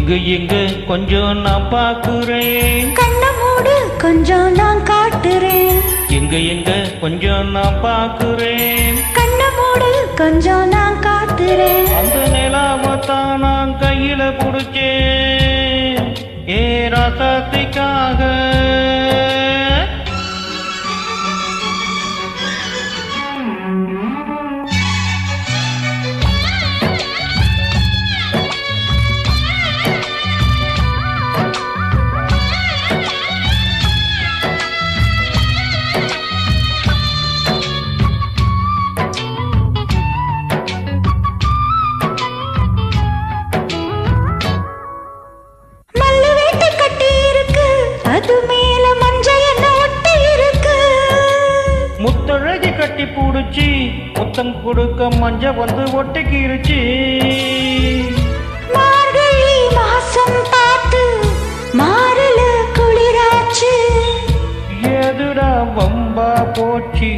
எங்க எங்க கொஞ்சம் நான் பாக்குறேன், கண்ண மூடு கொஞ்சம் நான் காட்டுறேன். எங்க எங்க கொஞ்சம் நான் பாக்குறேன், கண்ண மூடு கொஞ்சம் நான் காட்டுறேன். அந்த நிலாவத்தான் நான் கையில புடிச்சேன், ஏ ராசாத்திக்காக. அது மேல மஞ்சள் என்ன ஒட்டி இருக்கு. முத்தழகி கட்டி புடிச்சி முத்தம் கொடுக்க மஞ்ச வந்து ஒட்டிக்கிருச்சு. மார்கழி மாசம் பார்த்து மாறல குளிராச்சு. எதுடா வம்பா போச்சு,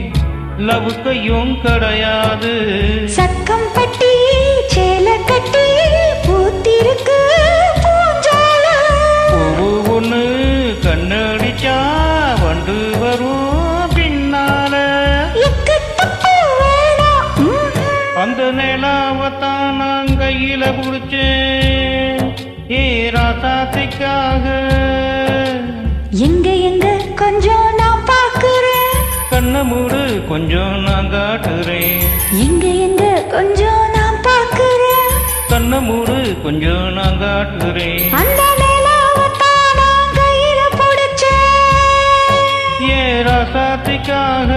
லவுக்கையும் கிடையாது. சக்கம் பட்டி சேல கட்டி பூத்திருக்கு பூஞ்சால. பூவு ஒண்ணு கண்ணடிச்சா வண்டு வரும் பின்னால. அந்த நிலாவத்தான் நான் கையில புடிச்சேன், ஏ ராசாத்திக்காக. எங்க எங்க கொஞ்சம் நான் பாக்குறேன், கண்ண மூடு கொஞ்சம் நான் காட்டுறேன். எங்க எங்க கொஞ்சம் நான் பாக்குறேன், கண்ண மூடு கொஞ்சம் நான் காட்டுறேன். அந்த நிலாவத்தான் நான் கையில புடிச்சேன், ஏ ராசாத்திக்காக.